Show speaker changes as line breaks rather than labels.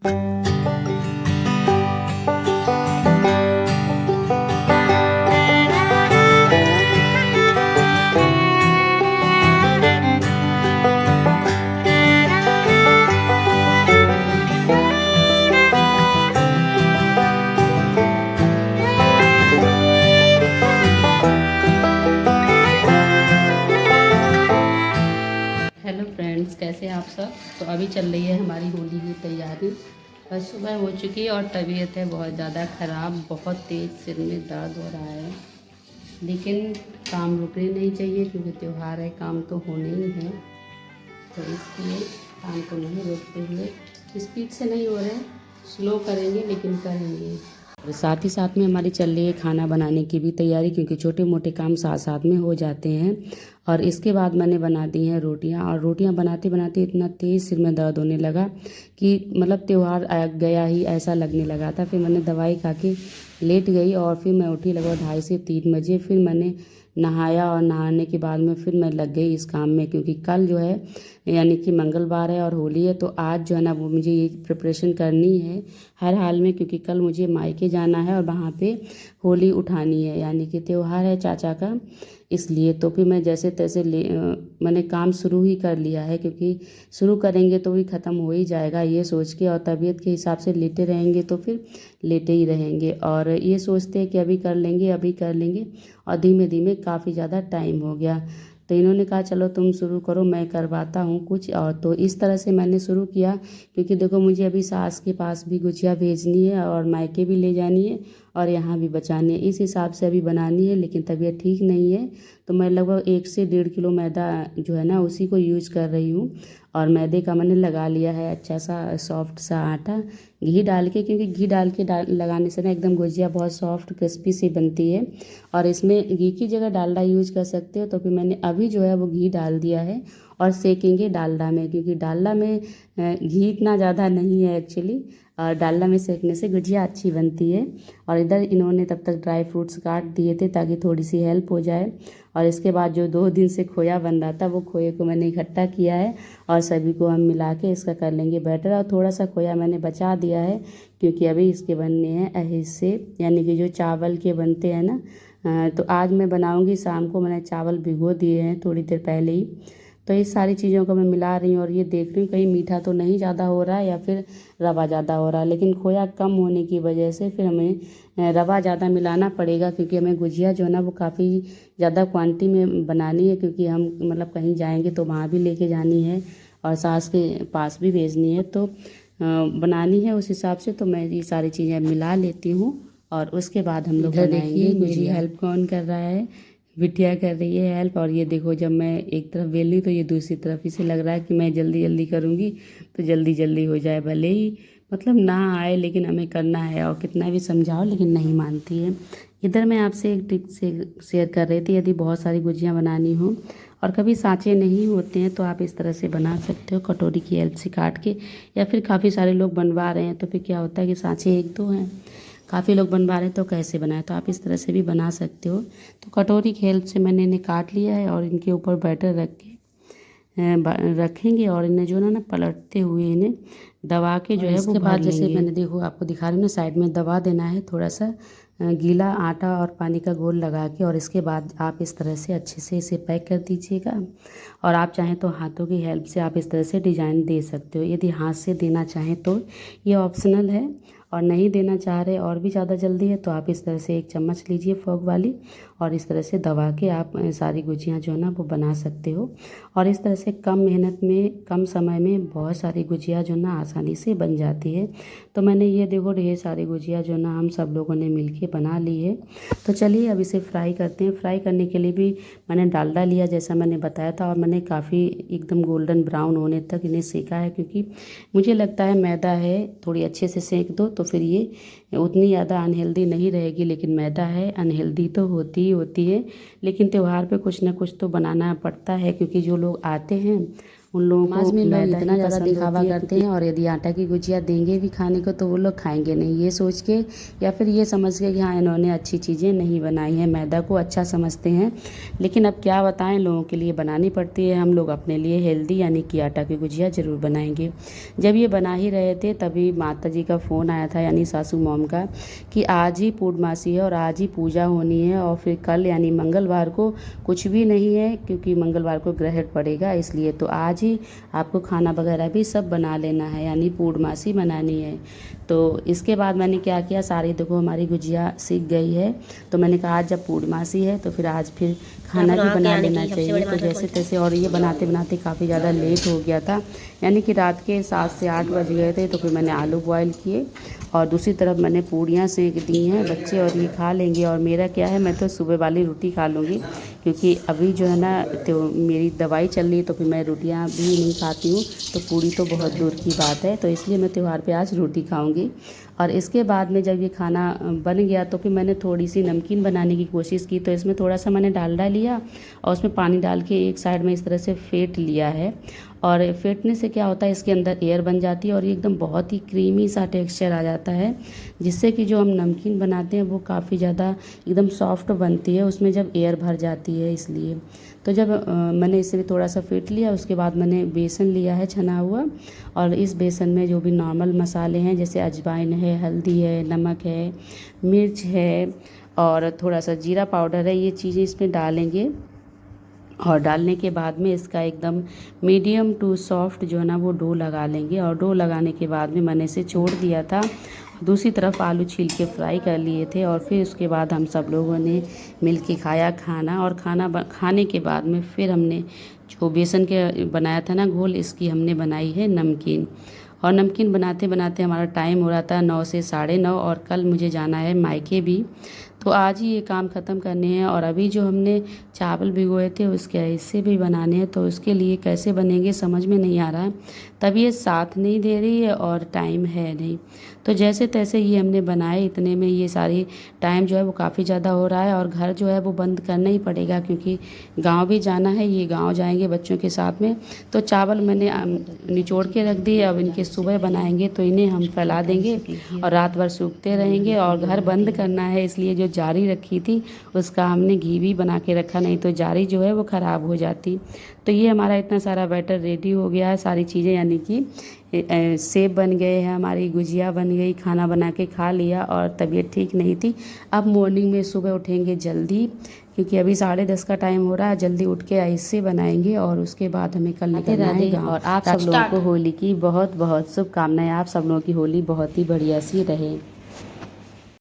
Hello friends, कैसे हैं आप सब। तो अभी चल रही है हमारी होली की तैयारी। बस सुबह हो चुकी है और तबीयत है बहुत ज़्यादा ख़राब, बहुत तेज़ सिर में दर्द हो रहा है। लेकिन काम रुकने नहीं चाहिए क्योंकि त्यौहार है, काम तो होने ही है। तो इसलिए काम को नहीं रोकते हुए, स्पीड से नहीं हो रहे, स्लो करेंगे लेकिन करेंगे। और साथ ही साथ में हमारी चल रही है खाना बनाने की भी तैयारी, क्योंकि छोटे मोटे काम साथ साथ में हो जाते हैं। और इसके बाद मैंने बना दी हैं रोटियां, और रोटियां बनाते बनाते इतना तेज़ सिर में दर्द होने लगा कि मतलब त्यौहार गया ही ऐसा लगने लगा था। फिर मैंने दवाई खा के लेट गई और फिर मैं उठी लगभग 2:30 से 3 बजे। फिर मैंने नहाया और नहाने के बाद में फिर मैं लग गई इस काम में, क्योंकि कल जो है यानी कि मंगलवार है और होली है। तो आज जो है ना वो मुझे ये प्रिपरेशन करनी है हर हाल में, क्योंकि कल मुझे मायके जाना है और वहाँ पे होली उठानी है, यानी कि त्यौहार है चाचा का। इसलिए तो फिर मैं जैसे तैसे मैंने काम शुरू ही कर लिया है, क्योंकि शुरू करेंगे तो भी ख़त्म हो ही जाएगा ये सोच के, और तबीयत के हिसाब से लेटे रहेंगे तो फिर लेटे ही रहेंगे। और ये सोचते हैं कि अभी कर लेंगे अभी कर लेंगे, और धीमे धीमे काफ़ी ज़्यादा टाइम हो गया। तो इन्होंने कहा चलो तुम शुरू करो, मैं करवाता हूँ कुछ। और तो इस तरह से मैंने शुरू किया, क्योंकि देखो मुझे अभी सास के पास भी गुजिया भेजनी है और मायके भी ले जानी है और यहाँ भी बचानी है। इस हिसाब से अभी बनानी है, लेकिन तबीयत ठीक नहीं है। तो मैं लगभग 1 से 1.5 किलो मैदा जो है ना उसी को यूज़ कर रही हूँ। और मैदे का मैंने लगा लिया है अच्छा सा सॉफ्ट सा आटा, घी डाल के, क्योंकि घी डाल के लगाने से ना एकदम गुजिया बहुत सॉफ्ट क्रिस्पी सी बनती है। और इसमें घी की जगह डालडा यूज़ कर सकते हो। तो फिर मैंने अभी जो है वो घी डाल दिया है और सेकेंगे डालडा में, क्योंकि डालडा में घी इतना ज़्यादा नहीं है एक्चुअली, और डालडा में सेकने से गुजिया अच्छी बनती है। और इधर इन्होंने तब तक ड्राई फ्रूट्स काट दिए थे ताकि थोड़ी सी हेल्प हो जाए। और इसके बाद जो 2 दिन से खोया बन रहा था वो खोए को मैंने इकट्ठा किया है और सभी को हम मिला के इसका कर लेंगे बैटर। और थोड़ा सा खोया मैंने बचा दिया है, क्योंकि अभी इसके बनने हैं हिस्से, यानी कि जो चावल के बनते हैं ना। तो आज मैं बनाऊंगी, शाम को मैंने चावल भिगो दिए हैं थोड़ी देर पहले ही। तो इस सारी चीज़ों को मैं मिला रही हूँ और ये देख रही हूँ कहीं मीठा तो नहीं ज़्यादा हो रहा है या फिर रवा ज़्यादा हो रहा है। लेकिन खोया कम होने की वजह से फिर हमें रवा ज़्यादा मिलाना पड़ेगा, क्योंकि हमें गुजिया जो है ना वो काफ़ी ज़्यादा क्वांटिटी में बनानी है, क्योंकि हम मतलब कहीं जाएंगे तो वहाँ भी लेके जानी है और सास के पास भी भेजनी है। तो बनानी है उस हिसाब से। तो मैं ये सारी चीज़ें मिला लेती हूँ और उसके बाद हम लोग बनाएंगे। मेरी हेल्प कौन कर रहा है, बिटिया कर रही है हेल्प। और ये देखो जब मैं एक तरफ बेल रही हूँ तो ये दूसरी तरफ, इसे लग रहा है कि मैं जल्दी जल्दी करूँगी तो जल्दी जल्दी हो जाए, भले ही मतलब ना आए लेकिन हमें करना है। और कितना भी समझाओ लेकिन नहीं मानती है। इधर मैं आपसे एक ट्रिक से शेयर कर रही थी, यदि बहुत सारी गुजियाँ बनानी हो और कभी सांचे नहीं होते हैं तो आप इस तरह से बना सकते हो, कटोरी की हेल्प से काट के। या फिर काफ़ी सारे लोग बनवा रहे हैं तो फिर क्या होता है कि सांचे 1-2 हैं, काफ़ी लोग बनवा रहे हैं तो कैसे बनाए, तो आप इस तरह से भी बना सकते हो। तो कटोरी की हेल्प से मैंने इन्हें काट लिया है और इनके ऊपर बैटर रख के रखेंगे और इन्हें जो है ना पलटते हुए इन्हें दबा के जो है वो भर लेंगे। जैसे मैंने देखो आपको दिखा रही हूँ ना, साइड में दबा देना है थोड़ा सा गीला आटा और पानी का घोल लगा के। और इसके बाद आप इस तरह से अच्छे से इसे पैक कर दीजिएगा। और आप चाहें तो हाथों की हेल्प से आप इस तरह से डिज़ाइन दे सकते हो। यदि हाथ से देना चाहें तो ये ऑप्शनल है, और नहीं देना चाह रहे और भी ज़्यादा जल्दी है तो आप इस तरह से 1 चम्मच लीजिए फोक वाली और इस तरह से दबा के आप सारी गुजियाँ जो है ना वो बना सकते हो। और इस तरह से कम मेहनत में कम समय में बहुत सारी गुजिया जो ना आसानी से बन जाती है। तो मैंने ये देखो ढेर सारी गुजिया जो ना हम सब लोगों ने मिलके बना ली है। तो चलिए अब इसे फ्राई करते हैं। फ्राई करने के लिए भी मैंने डालडा लिया जैसा मैंने बताया था, और मैंने काफ़ी एकदम गोल्डन ब्राउन होने तक इन्हें सेका है, क्योंकि मुझे लगता है मैदा है, थोड़ी अच्छे से सेक दो तो फिर ये उतनी ज़्यादा अनहेल्दी नहीं रहेगी। लेकिन मैदा है, अनहेल्दी तो होती ही होती है, लेकिन त्यौहार पे कुछ ना कुछ तो बनाना पड़ता है, क्योंकि जो लोग आते हैं उन लोगों को
में लोग
मैदा
इतना
ही
ज़्यादा
पसंद
दिखावा
होती है,
करते हैं, और यदि आटा की गुजिया देंगे भी खाने को तो वो लोग खाएंगे नहीं, ये सोच के या फिर ये समझ के कि हाँ इन्होंने अच्छी चीज़ें नहीं बनाई हैं, मैदा को अच्छा समझते हैं। लेकिन अब क्या बताएं, लोगों के लिए बनानी पड़ती है। हम लोग अपने लिए हेल्दी यानी कि आटा की गुजिया ज़रूर बनाएंगे। जब ये बना ही रहे थे तभी माता जी का फ़ोन आया था, यानी सासू मॉम का, कि आज ही पूर्णमासी है और आज ही पूजा होनी है, और फिर कल यानी मंगलवार को कुछ भी नहीं है, क्योंकि मंगलवार को ग्रहण पड़ेगा, इसलिए तो आज ही आपको खाना वगैरह भी सब बना लेना है, यानी पूर्णमासी मनानी है। तो इसके बाद मैंने क्या किया, सारी देखो हमारी गुजिया सीख गई है। तो मैंने कहा आज जब पूर्णमासी है तो फिर आज फिर खाना भी बना लेना चाहिए। तो जैसे तैसे, और ये बनाते बनाते काफ़ी ज़्यादा लेट हो गया था, यानी कि रात के 7 से 8 बज गए थे। तो फिर मैंने आलू बॉयल किए और दूसरी तरफ मैंने पूड़ियाँ सेक दी हैं बच्चे, और ये खा लेंगे। और मेरा क्या है, मैं तो सुबह वाली रोटी खा लूँगी, क्योंकि अभी जो है ना तो मेरी दवाई चल रही है, तो फिर मैं रोटियाँ भी नहीं खाती हूँ, तो पूड़ी तो बहुत दूर की बात है। तो इसलिए मैं त्यौहार पे आज रोटी खाऊंगी। और इसके बाद में जब ये खाना बन गया तो फिर मैंने थोड़ी सी नमकीन बनाने की कोशिश की। तो इसमें थोड़ा सा मैंने डालडा लिया और उसमें पानी डाल के एक साइड में इस तरह से फेंट लिया है। और फेंटने से क्या होता है, इसके अंदर एयर बन जाती है और ये एकदम बहुत ही क्रीमी सा टेक्सचर आ जाता है, जिससे कि जो हम नमकीन बनाते हैं वो काफ़ी ज़्यादा एकदम सॉफ्ट बनती है उसमें जब एयर भर जाती है, इसलिए। तो जब मैंने इसे भी थोड़ा सा फेंट लिया, उसके बाद मैंने बेसन लिया है छना हुआ, और इस बेसन में जो भी नॉर्मल मसाले हैं जैसे अजवाइन है, हल्दी है, नमक है, मिर्च है और थोड़ा सा जीरा पाउडर है, ये चीज़ें इसमें डालेंगे। और डालने के बाद में इसका एकदम मीडियम टू सॉफ्ट जो है ना वो डो लगा लेंगे। और डो लगाने के बाद में मैंने इसे छोड़ दिया था। दूसरी तरफ आलू छील के फ्राई कर लिए थे, और फिर उसके बाद हम सब लोगों ने मिल के खाया खाना। और खाने के बाद में फिर हमने जो बेसन के बनाया था ना घोल, इसकी हमने बनाई है नमकीन। और नमकीन बनाते बनाते हमारा टाइम हो रहा था 9 से 9:30, और कल मुझे जाना है मायके भी, तो आज ही ये काम ख़त्म करने हैं। और अभी जो हमने चावल भिगोए थे उसके हिस्से भी बनाने हैं, तो उसके लिए कैसे बनेंगे समझ में नहीं आ रहा है। तभी ये साथ नहीं दे रही है और टाइम है नहीं, तो जैसे तैसे ये हमने बनाए। इतने में ये सारी टाइम जो है वो काफ़ी ज़्यादा हो रहा है, और घर जो है वो बंद करना ही पड़ेगा, क्योंकि गांव भी जाना है, ये गांव जाएंगे बच्चों के साथ में। तो चावल मैंने निचोड़ के रख दिए, अब इनके सुबह बनाएंगे तो इन्हें हम फैला देंगे और रात भर सूखते रहेंगे। और घर बंद करना है, इसलिए जो जारी रखी थी उसका हमने घी भी बना के रखा, नहीं तो जारी जो है वो ख़राब हो जाती। तो ये हमारा इतना सारा बैटर रेडी हो गया है, सारी चीज़ें यानी कि सेब बन गए हैं, हमारी गुजिया बन गई, खाना बना के खा लिया। और तबीयत ठीक नहीं थी। अब मॉर्निंग में सुबह उठेंगे जल्दी, क्योंकि अभी 10:30 का टाइम हो रहा है। जल्दी उठ के ऐसे बनाएंगे और उसके बाद हमें कल निकलना है गाँव। और आप सब लोगों को होली की बहुत बहुत शुभकामनाएं। आप सब लोगों की होली बहुत ही बढ़िया सी रहे।